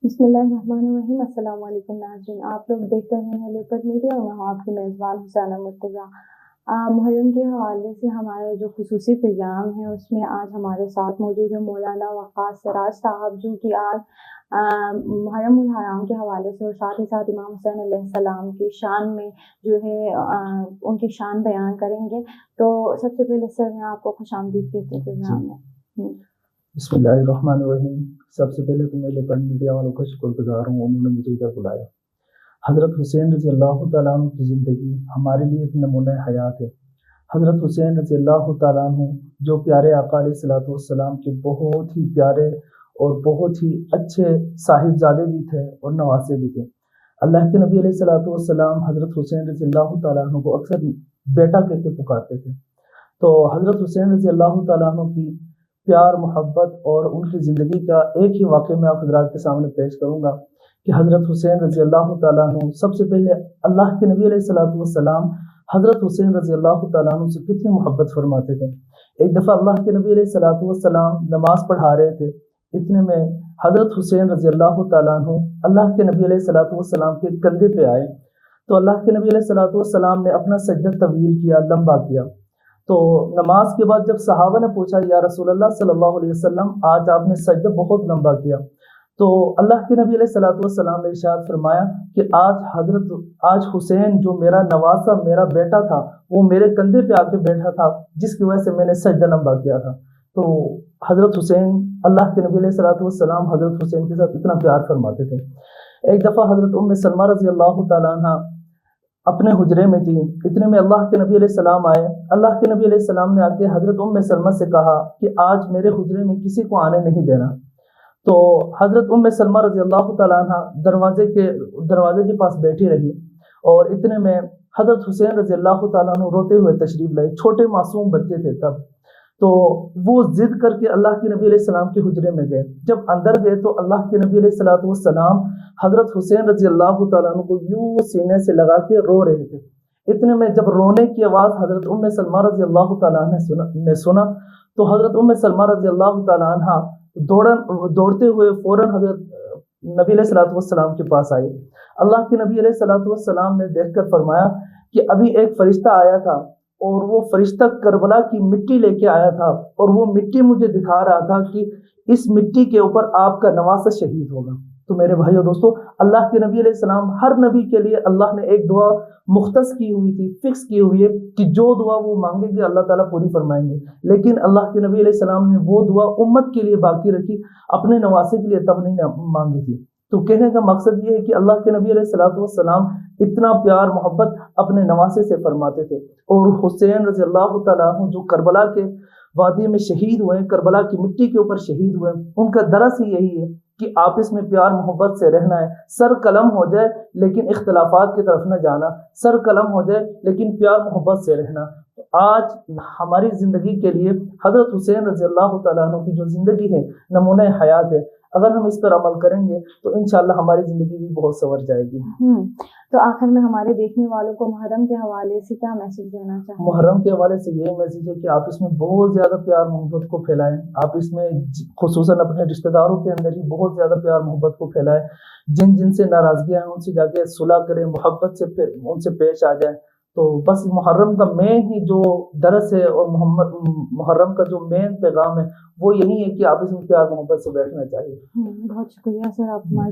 बिस्मिल्लाहिर्रहमानिर्रहीम। अस्सलाम वालेकुम नाज़रीन, आप लोग देख रहे हैं लेपर्ड मीडिया और मैं हूँ आपकी मेज़बान हुसैना मुर्तज़ा। मुहर्रम के हवाले से हमारे जो खुसूसी प्रोग्राम है उसमें आज हमारे साथ मौजूद है मौलाना वक़ास सिराज साहब, जो कि आज मुहर्रम उल हराम के हवाले से और साथ ही साथ इमाम हुसैन अलैहिस्सलाम की शान में जो है उनकी शान बयान करेंगे। तो सबसे पहले सर मैं आपको खुशामदीद कहती हूँ प्रोग्राम में। बिस्मिल्लाहिर्रहमानिर्रहीम। सबसे पहले तो मैं लेपर्ड मीडिया वालों का शुक्रगुजार हूँ, उन्होंने मुझे इधर बुलाया। हज़रत हुसैन रज़ी अल्लाह तआला अन्हु की ज़िंदगी हमारे लिए एक नमूना हयात है। हज़रत हुसैन रज़ी अल्लाह तआला अन्हु जो प्यारे आका अलैहिस्सलातु वस्सलाम के बहुत ही प्यारे और बहुत ही अच्छे साहिबजादे भी थे और नवासे भी थे। अल्लाह के नबी अलैहिस्सलातु वस्सलाम हज़रत हुसैन रज़ी अल्लाह तआला अन्हु को अक्सर बेटा कह के पुकारते थे। तो हज़रत हुसैन रज़ी अल्लाह तआला अन्हु की प्यार मोहब्बत और उनकी ज़िंदगी का एक ही वाक़या मैं आप हज़रात के सामने पेश करूँगा कि हज़रत हुसैन रज़ी अल्लाह तआला अन्हु सबसे पहले अल्लाह के नबी अलैहिस्सलातु वस्सलाम हज़रत हुसैन रज़ी अल्लाह तआला अन्हु से कितनी मोहब्बत फरमाते थे। एक दफ़ा अल्लाह के नबी अलैहिस्सलातु वस्सलाम नमाज़ पढ़ा रहे थे, इतने में हज़रत हुसैन रज़ी अल्लाह तआला अन्हु अल्लाह के नबी अलैहिस्सलातु वस्सलाम के कंधे पे आए। तो अल्लाह के नबी अलैहिस्सलातु वस्सलाम ने अपना सजदा तवील किया, लंबा किया। तो नमाज के बाद जब सहाबा ने पूछा, या रसूलल्लाह सल्लल्लाहु अलैहि वसल्लम, आज आपने सजदा बहुत लंबा किया, तो अल्लाह के नबी अलैहिस्सलातु वस्सलाम ने इरशाद फरमाया कि आज हुसैन जो मेरा नवासा मेरा बेटा था वो मेरे कंधे पे आके बैठा था, जिसकी वजह से मैंने सजदा लंबा किया था। तो हज़रत हुसैन अल्लाह के नबी अलैहिस्सलातु वस्सलाम हज़रत हुसैन के साथ इतना प्यार फरमाते थे। एक दफ़ा हज़रत उम्मे सलमा रज़ी अल्लाह तआला अन्हा अपने हुजरे में थी, इतने में अल्लाह के नबी अलैहिस्सलाम आए। अल्लाह के नबी अलैहिस्सलाम ने आके हज़रत उम्मे सलमा से कहा कि आज मेरे हुजरे में किसी को आने नहीं देना। तो हज़रत उम्मे सलमा रज़ी अल्लाह तआला अन्हा दरवाजे के पास बैठी रही और इतने में हज़रत हुसैन रज़ी अल्लाह तआला अन्हु रोते हुए तशरीफ़ लाए। छोटे मासूम बच्चे थे तब। तो वो जिद करके अल्लाह के नबी अलैहिस्सलाम के हुजरे में गए। जब अंदर गए तो अल्लाह के नबी अलैहिस्सलातु वस्सलाम हज़रत हुसैन रज़ी अल्लाह तआला अन्हु को यूं सीने से लगा के रो रहे थे। इतने में जब रोने की आवाज़ हज़रत उम्मे सलमा रज़ी अल्लाह तआला ने सुना तो हज़रत उम्मे सलमा रज़ी अल्लाह तआला अन्हा दौड़ते हुए फ़ौरन हज़रत नबी अलैहिस्सलातु वस्सलाम के पास आई। अल्लाह के नबी अलैहिस्सलातु वस्सलाम ने देखकर फरमाया कि अभी एक फरिश्ता आया था और वो फरिश्ता करबला की मिट्टी लेके आया था और वो मिट्टी मुझे दिखा रहा था कि इस मिट्टी के ऊपर आपका नवासा शहीद होगा। तो मेरे भाइयों दोस्तों, अल्लाह के नबी अलैहिस्सलाम हर नबी के लिए अल्लाह ने एक दुआ मुख्तस की हुई थी, फिक्स की हुई है कि जो दुआ वो मांगेंगे अल्लाह ताला पूरी फरमाएंगे। लेकिन अल्लाह के नबी अलैहिस्सलाम ने वो दुआ उम्मत के लिए बाकी रखी, अपने नवासे के लिए तब नहीं मांगी थी। तो कहने का मकसद ये है कि अल्लाह के नबी अलैहिस्सलातु वस्सलाम इतना प्यार मोहब्बत अपने नवासे से फरमाते थे। और हुसैन रज़ी अल्लाह तआला अन्हु जो करबला के वादी में शहीद हुए, करबला की मिट्टी के ऊपर शहीद हुए, उनका दरस ही यही है कि आपस में प्यार मोहब्बत से रहना है। सर कलम हो जाए लेकिन इख्तिलाफात की तरफ न जाना, सर कलम हो जाए लेकिन प्यार मोहब्बत से रहना। आज हमारी ज़िंदगी के लिए हज़रत हुसैन रज़ी अल्लाह तआला अन्हु की जो ज़िंदगी है नमूने हयात है। अगर हम इस पर अमल करेंगे तो इंशाअल्लाह हमारी ज़िंदगी भी बहुत संवर जाएगी। तो आखिर में हमारे देखने वालों को मुहर्रम के हवाले से क्या मैसेज देना चाहिए? मुहर्रम के हवाले से यही मैसेज है कि आप इसमें बहुत ज़्यादा प्यार मोहब्बत को फैलाएं। आप इसमें खुसूसन अपने रिश्तेदारों के अंदर ही बहुत ज़्यादा प्यार मोहब्बत को फैलाएं। जिन से नाराज़गियाँ हैं उनसे जाके सुलह करें, मोहब्बत से उनसे पेश आ जाए। तो बस मुहर्रम का मेन ही जो दरस है और मुहर्रम का जो मेन पैगाम है वो यही है कि आप इसमें प्यार मोहब्बत से बैठना चाहिए। बहुत शुक्रिया सर, आप हमारे